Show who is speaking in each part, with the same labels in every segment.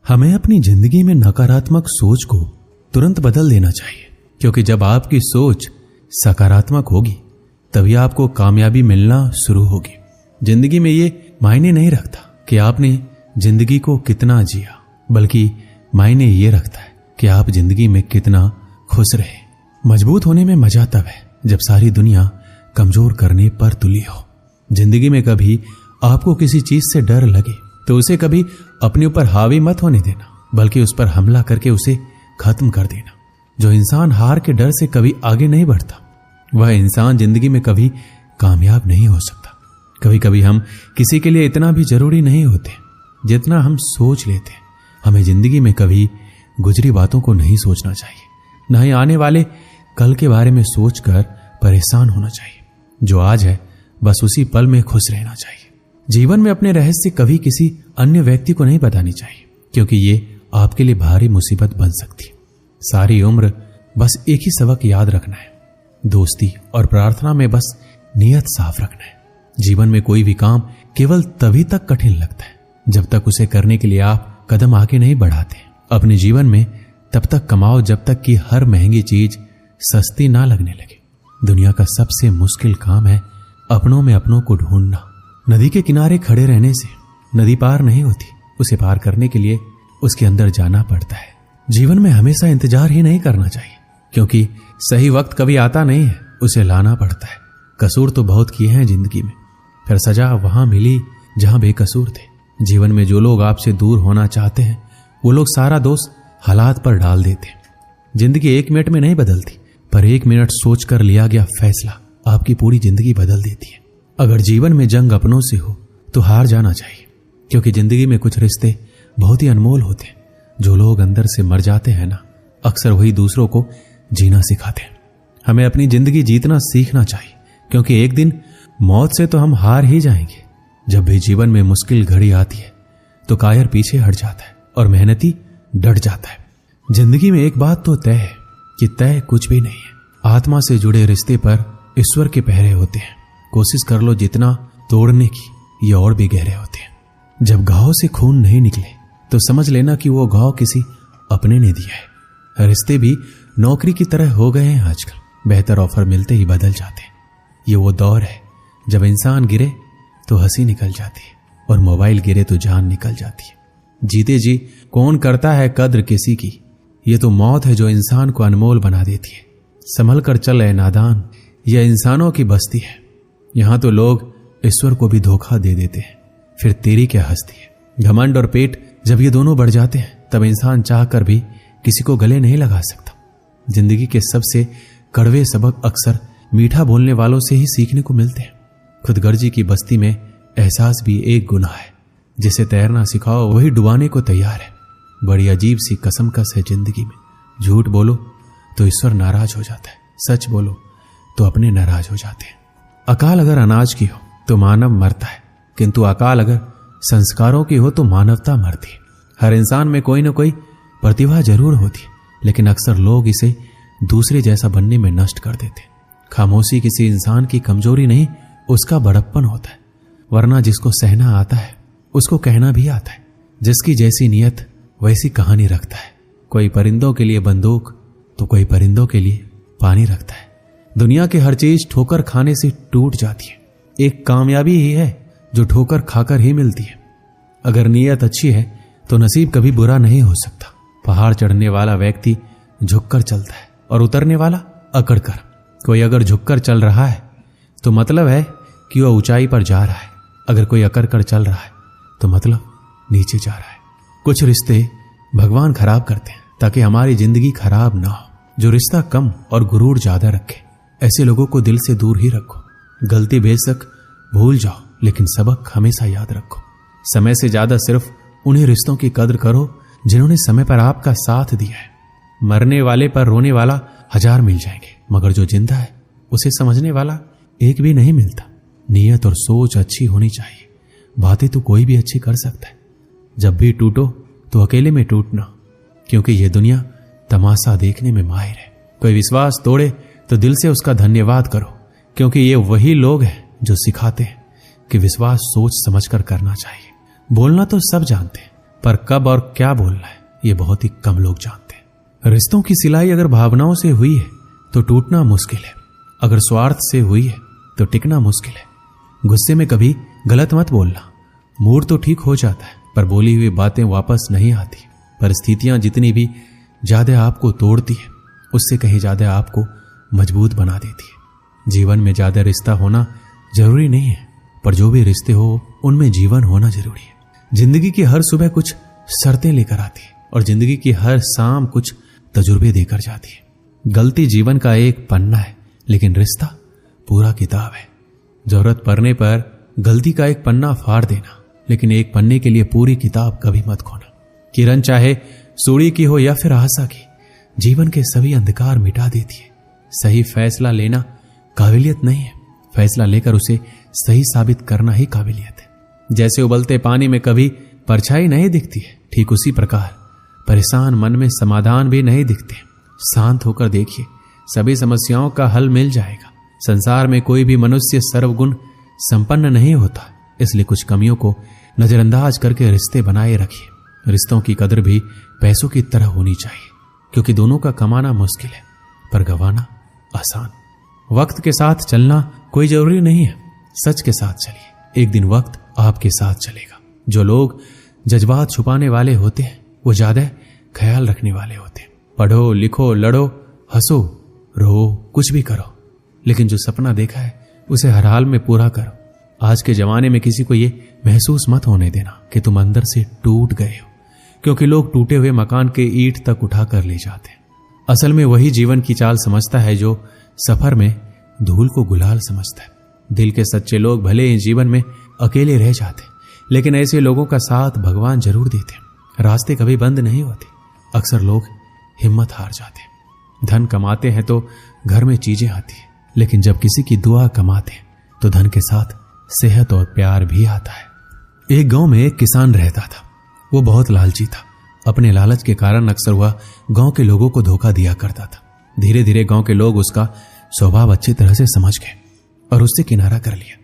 Speaker 1: हमें अपनी जिंदगी में नकारात्मक सोच को तुरंत बदल देना चाहिए, क्योंकि जब आपकी सोच सकारात्मक होगी तभी आपको कामयाबी मिलना शुरू होगी। जिंदगी में ये मायने नहीं रखता कि आपने जिंदगी को कितना जिया, बल्कि मायने ये रखता है कि आप जिंदगी में कितना खुश रहे। मजबूत होने में मजा तब है जब सारी दुनिया कमजोर करने पर तुली हो। जिंदगी में कभी आपको किसी चीज से डर लगे तो उसे कभी अपने ऊपर हावी मत होने देना, बल्कि उस पर हमला करके उसे खत्म कर देना। जो इंसान हार के डर से कभी आगे नहीं बढ़ता वह इंसान जिंदगी में कभी कामयाब नहीं हो सकता। कभी कभी हम किसी के लिए इतना भी जरूरी नहीं होते जितना हम सोच लेते। हमें जिंदगी में कभी गुजरी बातों को नहीं सोचना चाहिए, न ही आने वाले कल के बारे में सोचकर परेशान होना चाहिए। जो आज है बस उसी पल में खुश रहना चाहिए। जीवन में अपने रहस्य कभी किसी अन्य व्यक्ति को नहीं बतानी चाहिए, क्योंकि ये आपके लिए भारी मुसीबत बन सकती है। सारी उम्र बस एक ही सबक याद रखना है, दोस्ती और प्रार्थना में बस नियत साफ रखना है। जीवन में कोई भी काम केवल तभी तक कठिन लगता है जब तक उसे करने के लिए आप कदम आगे नहीं बढ़ाते। अपने जीवन में तब तक कमाओ जब तक कि हर महंगी चीज सस्ती ना लगने लगे। दुनिया का सबसे मुश्किल काम है अपनों में अपनों को ढूंढना। नदी के किनारे खड़े रहने से नदी पार नहीं होती, उसे पार करने के लिए उसके अंदर जाना पड़ता है। जीवन में हमेशा इंतजार ही नहीं करना चाहिए, क्योंकि सही वक्त कभी आता नहीं है, उसे लाना पड़ता है। कसूर तो बहुत किए हैं जिंदगी में, फिर सजा वहां मिली जहां बेकसूर थे। जीवन में जो लोग आपसे दूर होना चाहते हैं वो लोग सारा दोष हालात पर डाल देते हैं। जिंदगी 1 मिनट में नहीं बदलती, पर 1 मिनट सोचकर लिया गया फैसला आपकी पूरी जिंदगी बदल देती है। अगर जीवन में जंग अपनों से हो तो हार जाना चाहिए, क्योंकि जिंदगी में कुछ रिश्ते बहुत ही अनमोल होते हैं। जो लोग अंदर से मर जाते हैं ना, अक्सर वही दूसरों को जीना सिखाते हैं। हमें अपनी जिंदगी जीतना सीखना चाहिए, क्योंकि एक दिन मौत से तो हम हार ही जाएंगे। जब भी जीवन में मुश्किल घड़ी आती है तो कायर पीछे हट जाता है और मेहनती डट जाता है। जिंदगी में एक बात तो तय है कि तय कुछ भी नहीं है। आत्मा से जुड़े रिश्ते पर ईश्वर के पहरे होते हैं। कोशिश कर लो जितना तोड़ने की, ये और भी गहरे होते हैं। जब घाव से खून नहीं निकले तो समझ लेना कि वो घाव किसी अपने ने दिया है। रिश्ते भी नौकरी की तरह हो गए हैं आजकल, बेहतर ऑफर मिलते ही बदल जाते हैं। ये वो दौर है जब इंसान गिरे तो हंसी निकल जाती है और मोबाइल गिरे तो जान निकल जाती है। जीते जी कौन करता है कद्र किसी की, ये तो मौत है जो इंसान को अनमोल बना देती है। संभल कर चल ए नादान, यह इंसानों की बस्ती है। यहां तो लोग ईश्वर को भी धोखा दे देते हैं, फिर तेरी क्या हस्ती है। घमंड और पेट जब ये दोनों बढ़ जाते हैं तब इंसान चाहकर भी किसी को गले नहीं लगा सकता। जिंदगी के सबसे कड़वे सबक अक्सर मीठा बोलने वालों से ही सीखने को मिलते हैं। खुदगर्जी की बस्ती में एहसास भी एक गुनाह है। जिसे तैरना सिखाओ वही डुबाने को तैयार है। बड़ी अजीब सी कसमकस है जिंदगी में। झूठ बोलो तो ईश्वर नाराज हो जाता है, सच बोलो तो अपने नाराज हो जाते हैं। अकाल अगर अनाज की हो तो मानव मरता है, किंतु अकाल अगर संस्कारों की हो तो मानवता मरती है। हर इंसान में कोई न कोई प्रतिभा जरूर होती है, लेकिन अक्सर लोग इसे दूसरे जैसा बनने में नष्ट कर देते हैं। खामोशी किसी इंसान की कमजोरी नहीं, उसका बड़प्पन होता है। वरना जिसको सहना आता है उसको कहना भी आता है। जिसकी जैसी नियत वैसी कहानी रखता है। कोई परिंदों के लिए बंदूक तो कोई परिंदों के लिए पानी रखता है। दुनिया की हर चीज ठोकर खाने से टूट जाती है। एक कामयाबी ही है जो ठोकर खाकर ही मिलती है। अगर नीयत अच्छी है तो नसीब कभी बुरा नहीं हो सकता। पहाड़ चढ़ने वाला व्यक्ति झुककर चलता है और उतरने वाला अकड़ कर। कोई अगर झुककर चल रहा है तो मतलब है कि वह ऊंचाई पर जा रहा है। अगर कोई अकड़ कर चल रहा है तो मतलब नीचे जा रहा है। कुछ रिश्ते भगवान खराब करते हैं ताकि हमारी जिंदगी खराब ना हो। जो रिश्ता कम और गुरूर ज्यादा रखे, ऐसे लोगों को दिल से दूर ही रखो। गलती बेशक भूल जाओ, लेकिन सबक हमेशा याद रखो। समय से ज्यादा सिर्फ उन्हीं रिश्तों की कद्र करो जिन्होंने समय पर आपका साथ दिया है। मरने वाले पर रोने वाला 1000 मिल जाएंगे, मगर जो जिंदा है उसे समझने वाला एक भी नहीं मिलता। नीयत और सोच अच्छी होनी चाहिए। बातें तो कोई भी अच्छी कर सकता है। जब भी टूटो तो अकेले में टूटना, क्योंकि यह दुनिया तमाशा देखने में माहिर है। कोई विश्वास तोड़े तो दिल से उसका धन्यवाद करो, क्योंकि ये वही लोग हैं जो सिखाते हैं कि विश्वास सोच समझकर करना चाहिए। बोलना तो सब जानते हैं, पर कब और क्या बोलना है ये बहुत ही कम लोग जानते हैं। रिश्तों की सिलाई अगर भावनाओं से हुई है तो टूटना मुश्किल है, अगर स्वार्थ से हुई है तो टिकना मुश्किल है। गुस्से में कभी गलत मत बोलना, मूड तो ठीक हो जाता है पर बोली हुई बातें वापस नहीं आती। परिस्थितियां जितनी भी ज्यादा आपको तोड़ती है उससे कहीं ज्यादा आपको मजबूत बना देती है। जीवन में ज्यादा रिश्ता होना जरूरी नहीं है, पर जो भी रिश्ते हो उनमें जीवन होना जरूरी है। जिंदगी की हर सुबह कुछ शर्तें लेकर आती है और जिंदगी की हर शाम कुछ तजुर्बे देकर जाती है। गलती जीवन का एक पन्ना है लेकिन रिश्ता पूरा किताब है। जरूरत पड़ने पर गलती का एक पन्ना फाड़ देना, लेकिन एक पन्ने के लिए पूरी किताब कभी मत खोना। किरण चाहे सूर्य की हो या फिर आशा की, जीवन के सभी अंधकार मिटा देती है। सही फैसला लेना काबिलियत नहीं है, फैसला लेकर उसे सही साबित करना ही काबिलियत है। जैसे उबलते पानी में कभी परछाई नहीं दिखती है, ठीक उसी प्रकार परेशान मन में समाधान भी नहीं दिखते। शांत होकर देखिए, सभी समस्याओं का हल मिल जाएगा। संसार में कोई भी मनुष्य सर्वगुण संपन्न नहीं होता, इसलिए कुछ कमियों को नजरअंदाज करके रिश्ते बनाए रखिए। रिश्तों की कदर भी पैसों की तरह होनी चाहिए, क्योंकि दोनों का कमाना मुश्किल है पर गंवाना आसान। वक्त के साथ चलना कोई जरूरी नहीं है, सच के साथ चलिए, एक दिन वक्त आपके साथ चलेगा। जो लोग जज्बात छुपाने वाले होते हैं वो ज्यादा ख्याल रखने वाले होते हैं। पढ़ो, लिखो, लड़ो, हंसो, रो, कुछ भी करो, लेकिन जो सपना देखा है उसे हर हाल में पूरा करो। आज के जमाने में किसी को ये महसूस मत होने देना कि तुम अंदर से टूट गए हो, क्योंकि लोग टूटे हुए मकान के ईंट तक उठा कर ले जाते हैं। असल में वही जीवन की चाल समझता है जो सफर में धूल को गुलाल समझता है। दिल के सच्चे लोग भले ही जीवन में अकेले रह जाते, लेकिन ऐसे लोगों का साथ भगवान जरूर देते। रास्ते कभी बंद नहीं होते, अक्सर लोग हिम्मत हार जाते। धन कमाते हैं तो घर में चीजें आती है, लेकिन जब किसी की दुआ कमाते हैं तो धन के साथ सेहत और प्यार भी आता है। एक गांव में एक किसान रहता था। वो बहुत लालची था। अपने लालच के कारण अक्सर वह गांव के लोगों को धोखा दिया करता था। धीरे धीरे गांव के लोग उसका स्वभाव अच्छी तरह से समझ गए और उससे किनारा कर लिया।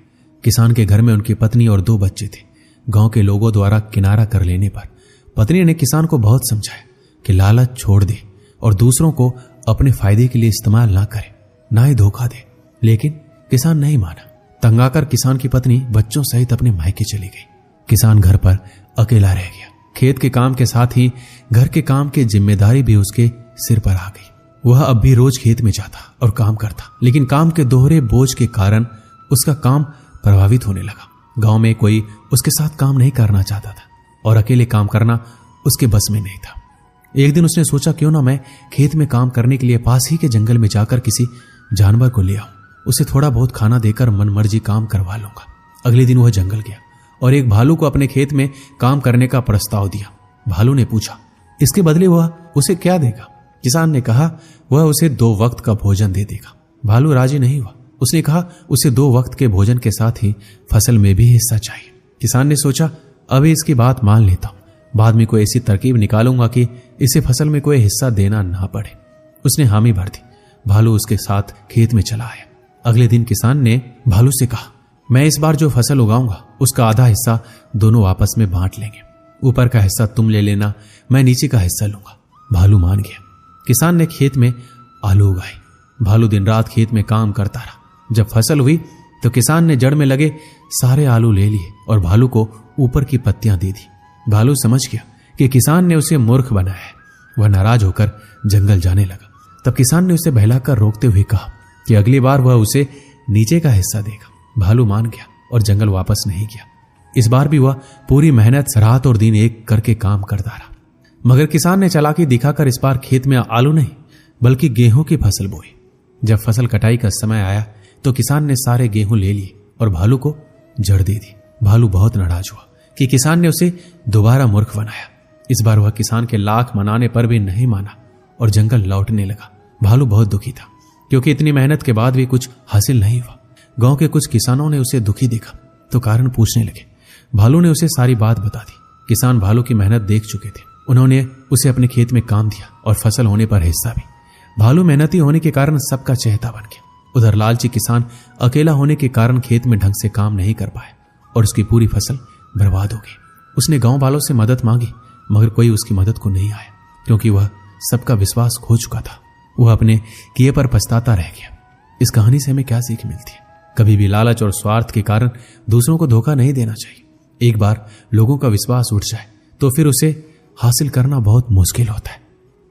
Speaker 1: किसान के घर में उनकी पत्नी और 2 बच्चे थे। गांव के लोगों द्वारा किनारा कर लेने पर पत्नी ने किसान को बहुत समझाया कि लालच छोड़ दे और दूसरों को अपने फायदे के लिए इस्तेमाल ना करे, ना ही धोखा दे, लेकिन किसान नहीं माना। तंग आकर किसान की पत्नी बच्चों सहित अपने मायके चली गई। किसान घर पर अकेला रह गया। खेत के काम के साथ ही घर के काम की जिम्मेदारी भी उसके सिर पर आ गई। वह अब भी रोज खेत में जाता और काम करता, लेकिन काम के दोहरे बोझ के कारण उसका काम प्रभावित होने लगा। गांव में कोई उसके साथ काम नहीं करना चाहता था और अकेले काम करना उसके बस में नहीं था। एक दिन उसने सोचा, क्यों ना मैं खेत में काम करने के लिए पास ही के जंगल में जाकर किसी जानवर को ले आऊं, उसे थोड़ा बहुत खाना देकर मनमर्जी काम करवा लूंगा। अगले दिन वह जंगल गया और एक भालू को अपने खेत में काम करने का प्रस्ताव दिया। भालू ने पूछा, इसके बदले वह उसे क्या देगा? किसान ने कहा, वह उसे 2 वक्त का भोजन दे देगा। भालू राजी नहीं हुआ। उसने कहा, उसे 2 वक्त के भोजन के साथ ही फसल में भी हिस्सा चाहिए। किसान ने सोचा, अभी इसकी बात मान लेता हूं, बाद में कोई ऐसी तरकीब निकालूंगा कि इसे फसल में कोई हिस्सा देना ना पड़े। उसने हामी भर दी। भालू उसके साथ खेत में चला आया। अगले दिन किसान ने भालू से कहा, मैं इस बार जो फसल उगाऊंगा उसका आधा हिस्सा दोनों आपस में बांट लेंगे। ऊपर का हिस्सा तुम ले लेना, मैं नीचे का हिस्सा लूंगा। भालू मान गया। किसान ने खेत में आलू उगाए। भालू दिन रात खेत में काम करता रहा। जब फसल हुई तो किसान ने जड़ में लगे सारे आलू ले लिए और भालू को ऊपर की पत्तियां दे दी। भालू समझ गया कि किसान ने उसे मूर्ख बनाया है। वह नाराज होकर जंगल जाने लगा। तब किसान ने उसे बहलाकर रोकते हुए कहा कि अगली बार वह उसे नीचे का हिस्सा देगा। भालू मान गया और जंगल वापस नहीं गया। इस बार भी वह पूरी मेहनत रात और दिन एक करके काम करता रहा, मगर किसान ने चालाकी दिखाकर इस बार खेत में आलू नहीं बल्कि गेहूं की फसल बोई। जब फसल कटाई का समय आया तो किसान ने सारे गेहूं ले लिए और भालू को जड़ दे दी। भालू बहुत नाराज हुआ कि किसान ने उसे दोबारा मूर्ख बनाया। इस बार वह किसान के लाख मनाने पर भी नहीं माना और जंगल लौटने लगा। भालू बहुत दुखी था, क्योंकि इतनी मेहनत के बाद भी कुछ हासिल नहीं हुआ। गांव के कुछ किसानों ने उसे दुखी देखा तो कारण पूछने लगे। भालू ने उसे सारी बात बता दी। किसान भालू की मेहनत देख चुके थे। उन्होंने उसे अपने खेत में काम दिया और फसल होने पर हिस्सा भी। भालू मेहनती होने के कारण सबका चहेता बन गया। उधर लालची किसान अकेला होने के कारण खेत में ढंग से काम नहीं कर पाया और उसकी पूरी फसल बर्बाद हो गई। उसने गांव वालों से मदद मांगी, मगर कोई उसकी मदद को नहीं आया, क्योंकि वह सबका विश्वास खो चुका था। वह अपने किए पर पछताता रह गया। इस कहानी से हमें क्या सीख मिलती है? कभी भी लालच और स्वार्थ के कारण दूसरों को धोखा नहीं देना चाहिए। एक बार लोगों का विश्वास उठ जाए तो फिर उसे हासिल करना बहुत मुश्किल होता है।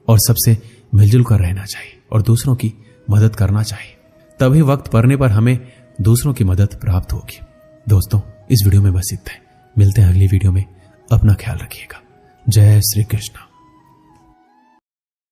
Speaker 1: और सबसे मिलजुल कर रहना चाहिए और दूसरों की मदद करना चाहिए, तभी वक्त पड़ने पर हमें दूसरों की मदद प्राप्त होगी। दोस्तों, इस वीडियो में बस इतना है। मिलते हैं अगली वीडियो में। अपना ख्याल रखिएगा। जय श्री कृष्ण।